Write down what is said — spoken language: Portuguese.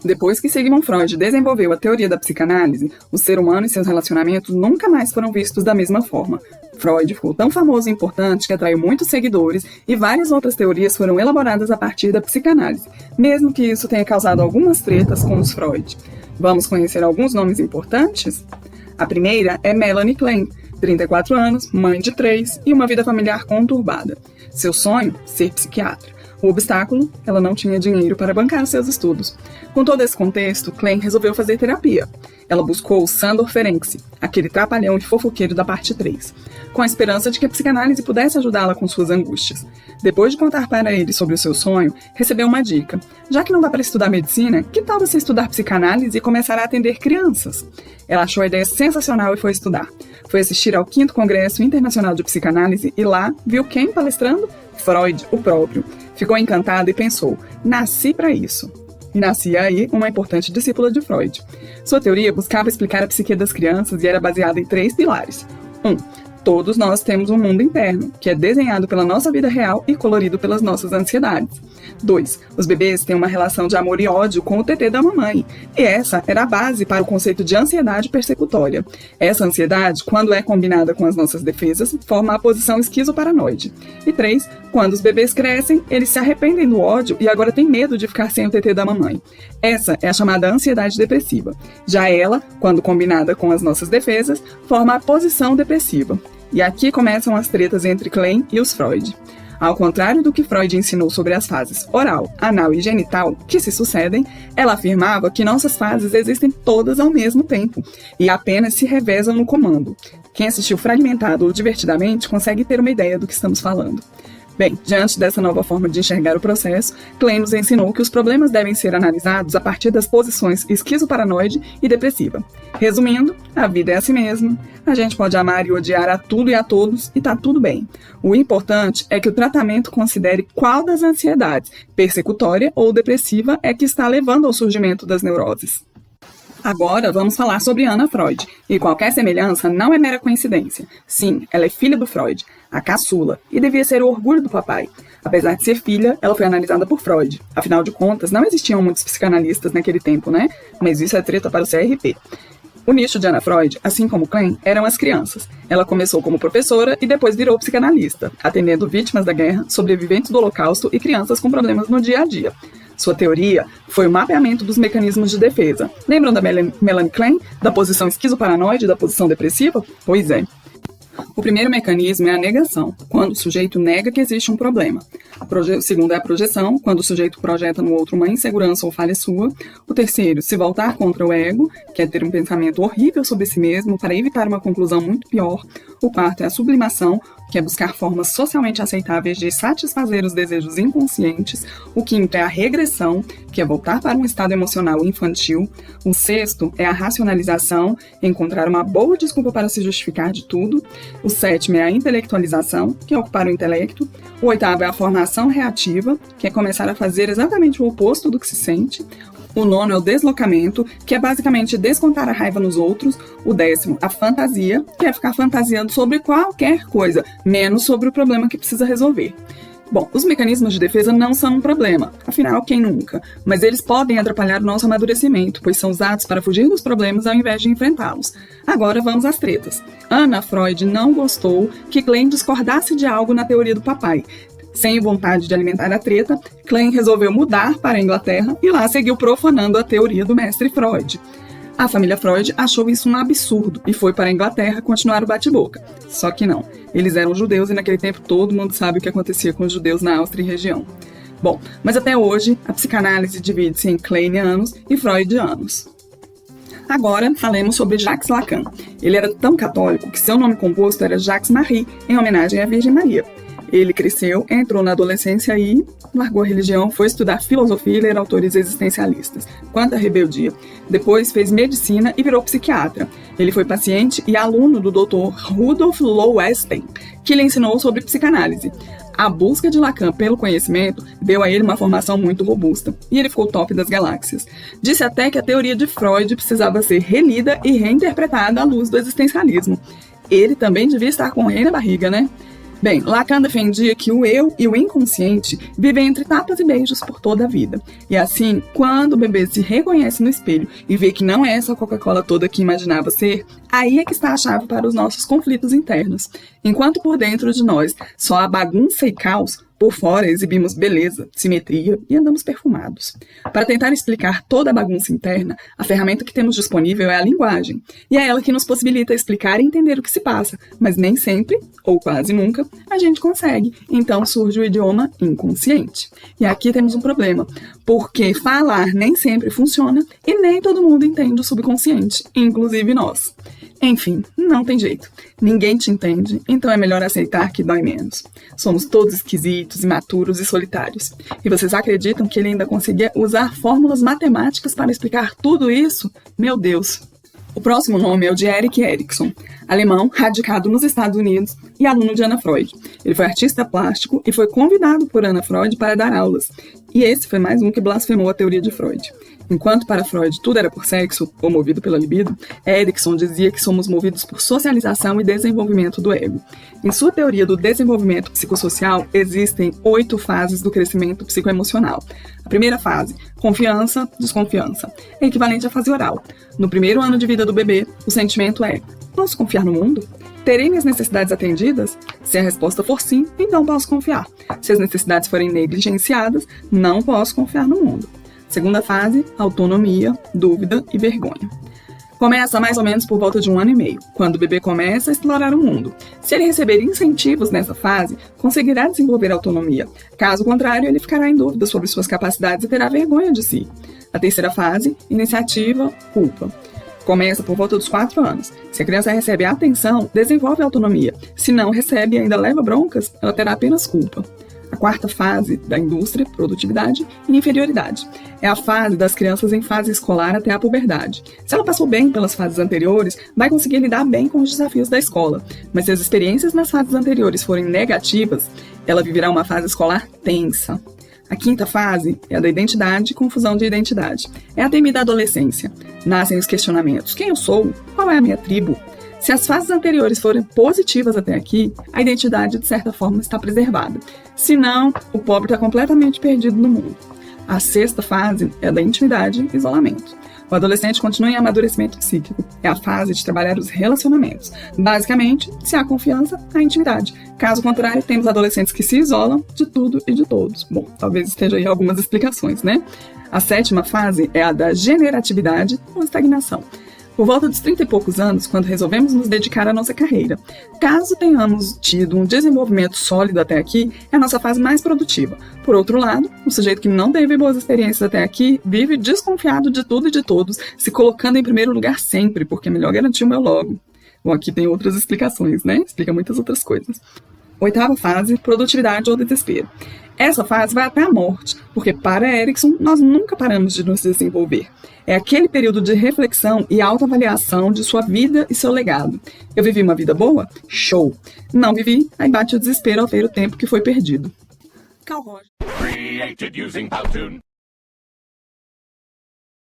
Depois que Sigmund Freud desenvolveu a teoria da psicanálise, o ser humano e seus relacionamentos nunca mais foram vistos da mesma forma. Freud ficou tão famoso e importante que atraiu muitos seguidores e várias outras teorias foram elaboradas a partir da psicanálise, mesmo que isso tenha causado algumas tretas com os Freud. Vamos conhecer alguns nomes importantes? A primeira é Melanie Klein, 34 anos, mãe de 3 e uma vida familiar conturbada. Seu sonho? Ser psiquiatra. O obstáculo? Ela não tinha dinheiro para bancar seus estudos. Com todo esse contexto, Klein resolveu fazer terapia. Ela buscou Sandor Ferenczi, aquele trapalhão e fofoqueiro da parte 3, com a esperança de que a psicanálise pudesse ajudá-la com suas angústias. Depois de contar para ele sobre o seu sonho, recebeu uma dica. Já que não dá para estudar medicina, que tal você estudar psicanálise e começar a atender crianças? Ela achou a ideia sensacional e foi estudar. Foi assistir ao 5º Congresso Internacional de Psicanálise e lá viu quem palestrando? Freud, o próprio. Ficou encantada e pensou, nasci para isso. E nascia aí uma importante discípula de Freud. Sua teoria buscava explicar a psique das crianças e era baseada em 3 pilares. 1. Todos nós temos um mundo interno, que é desenhado pela nossa vida real e colorido pelas nossas ansiedades. 2. Os bebês têm uma relação de amor e ódio com o tetê da mamãe. E essa era a base para o conceito de ansiedade persecutória. Essa ansiedade, quando é combinada com as nossas defesas, forma a posição esquizoparanoide. E 3. Quando os bebês crescem, eles se arrependem do ódio e agora têm medo de ficar sem o tetê da mamãe. Essa é a chamada ansiedade depressiva. Já ela, quando combinada com as nossas defesas, forma a posição depressiva. E aqui começam as tretas entre Klein e os Freud. Ao contrário do que Freud ensinou sobre as fases oral, anal e genital, que se sucedem, ela afirmava que nossas fases existem todas ao mesmo tempo e apenas se revezam no comando. Quem assistiu fragmentado ou divertidamente consegue ter uma ideia do que estamos falando. Bem, diante dessa nova forma de enxergar o processo, Klein nos ensinou que os problemas devem ser analisados a partir das posições esquizoparanoide e depressiva. Resumindo, a vida é assim mesmo. A gente pode amar e odiar a tudo e a todos e tá tudo bem. O importante é que o tratamento considere qual das ansiedades, persecutória ou depressiva, é que está levando ao surgimento das neuroses. Agora vamos falar sobre Anna Freud, e qualquer semelhança não é mera coincidência. Sim, ela é filha do Freud, a caçula, e devia ser o orgulho do papai. Apesar de ser filha, ela foi analisada por Freud. Afinal de contas, não existiam muitos psicanalistas naquele tempo, né? Mas isso é treta para o CRP. O nicho de Anna Freud, assim como Klein, eram as crianças. Ela começou como professora e depois virou psicanalista, atendendo vítimas da guerra, sobreviventes do Holocausto e crianças com problemas no dia a dia. Sua teoria foi o mapeamento dos mecanismos de defesa. Lembram da Melanie Klein, da posição esquizoparanoide e da posição depressiva? Pois é. O primeiro mecanismo é a negação, quando o sujeito nega que existe um problema. O segundo é a projeção, quando o sujeito projeta no outro uma insegurança ou falha sua. O terceiro, se voltar contra o ego, que é ter um pensamento horrível sobre si mesmo para evitar uma conclusão muito pior. O quarto é a sublimação, que é buscar formas socialmente aceitáveis de satisfazer os desejos inconscientes. O quinto é a regressão, que é voltar para um estado emocional infantil. O sexto é a racionalização, encontrar uma boa desculpa para se justificar de tudo. O sétimo é a intelectualização, que é ocupar o intelecto. O oitavo é a formação reativa, que é começar a fazer exatamente o oposto do que se sente. O nono é o deslocamento, que é basicamente descontar a raiva nos outros. O 10º, a fantasia, que é ficar fantasiando sobre qualquer coisa, menos sobre o problema que precisa resolver. Bom, os mecanismos de defesa não são um problema, afinal, quem nunca? Mas eles podem atrapalhar o nosso amadurecimento, pois são usados para fugir dos problemas ao invés de enfrentá-los. Agora vamos às tretas. Anna Freud não gostou que Klein discordasse de algo na teoria do papai. Sem vontade de alimentar a treta, Klein resolveu mudar para a Inglaterra e lá seguiu profanando a teoria do mestre Freud. A família Freud achou isso um absurdo e foi para a Inglaterra continuar o bate-boca. Só que não, eles eram judeus e naquele tempo todo mundo sabe o que acontecia com os judeus na Áustria e região. Bom, mas até hoje a psicanálise divide-se em kleinianos e freudianos. Agora falemos sobre Jacques Lacan. Ele era tão católico que seu nome composto era Jacques Marie, em homenagem à Virgem Maria. Ele cresceu, entrou na adolescência e largou a religião, foi estudar filosofia e ler autores existencialistas. Quanta rebeldia! Depois fez medicina e virou psiquiatra. Ele foi paciente e aluno do Dr. Rudolf Lowenstein, que lhe ensinou sobre psicanálise. A busca de Lacan pelo conhecimento deu a ele uma formação muito robusta, e ele ficou top das galáxias. Disse até que a teoria de Freud precisava ser relida e reinterpretada à luz do existencialismo. Ele também devia estar com o rei na barriga, né? Bem, Lacan defendia que o eu e o inconsciente vivem entre tapas e beijos por toda a vida. E assim, quando o bebê se reconhece no espelho e vê que não é essa Coca-Cola toda que imaginava ser, aí é que está a chave para os nossos conflitos internos. Enquanto por dentro de nós só há bagunça e caos, por fora exibimos beleza, simetria e andamos perfumados. Para tentar explicar toda a bagunça interna, a ferramenta que temos disponível é a linguagem. E é ela que nos possibilita explicar e entender o que se passa, mas nem sempre, ou quase nunca, a gente consegue. Então surge o idioma inconsciente. E aqui temos um problema, porque falar nem sempre funciona e nem todo mundo entende o subconsciente, inclusive nós. Enfim, não tem jeito. Ninguém te entende, então é melhor aceitar que dói menos. Somos todos esquisitos, imaturos e solitários. E vocês acreditam que ele ainda conseguia usar fórmulas matemáticas para explicar tudo isso? Meu Deus! O próximo nome é o de Erik Erikson, alemão, radicado nos Estados Unidos e aluno de Anna Freud. Ele foi artista plástico e foi convidado por Anna Freud para dar aulas. E esse foi mais um que blasfemou a teoria de Freud. Enquanto para Freud tudo era por sexo, ou movido pela libido, Erikson dizia que somos movidos por socialização e desenvolvimento do ego. Em sua teoria do desenvolvimento psicossocial, existem 8 fases do crescimento psicoemocional. A primeira fase, confiança, desconfiança, é equivalente à fase oral. No primeiro ano de vida do bebê, o sentimento é: posso confiar no mundo? Terei minhas necessidades atendidas? Se a resposta for sim, então posso confiar. Se as necessidades forem negligenciadas, não posso confiar no mundo. Segunda fase, autonomia, dúvida e vergonha. Começa mais ou menos por volta de 1 ano e meio, quando o bebê começa a explorar o mundo. Se ele receber incentivos nessa fase, conseguirá desenvolver autonomia. Caso contrário, ele ficará em dúvida sobre suas capacidades e terá vergonha de si. A terceira fase, iniciativa, culpa. Começa por volta dos 4 anos. Se a criança recebe atenção, desenvolve autonomia. Se não recebe e ainda leva broncas, ela terá apenas culpa. A quarta fase da indústria, produtividade e inferioridade. É a fase das crianças em fase escolar até a puberdade. Se ela passou bem pelas fases anteriores, vai conseguir lidar bem com os desafios da escola. Mas se as experiências nas fases anteriores forem negativas, ela viverá uma fase escolar tensa. A quinta fase é a da identidade e confusão de identidade. É a temida adolescência. Nascem os questionamentos: quem eu sou? Qual é a minha tribo? Se as fases anteriores forem positivas até aqui, a identidade, de certa forma, está preservada. Se não, o pobre está completamente perdido no mundo. A sexta fase é a da intimidade e isolamento. O adolescente continua em amadurecimento psíquico. É a fase de trabalhar os relacionamentos. Basicamente, se há confiança, há intimidade. Caso contrário, temos adolescentes que se isolam de tudo e de todos. Bom, talvez esteja aí algumas explicações, né? A sétima fase é a da generatividade ou estagnação. Por volta dos 30 e poucos anos, quando resolvemos nos dedicar à nossa carreira. Caso tenhamos tido um desenvolvimento sólido até aqui, é a nossa fase mais produtiva. Por outro lado, o sujeito que não teve boas experiências até aqui vive desconfiado de tudo e de todos, se colocando em primeiro lugar sempre, porque é melhor garantir o meu logo. Bom, aqui tem outras explicações, né? Explica muitas outras coisas. Oitava fase, produtividade ou desespero. Essa fase vai até a morte, porque para Erikson nós nunca paramos de nos desenvolver. É aquele período de reflexão e autoavaliação de sua vida e seu legado. Eu vivi uma vida boa? Show! Não vivi, aí bate o desespero ao ver o tempo que foi perdido. Carl Rogers.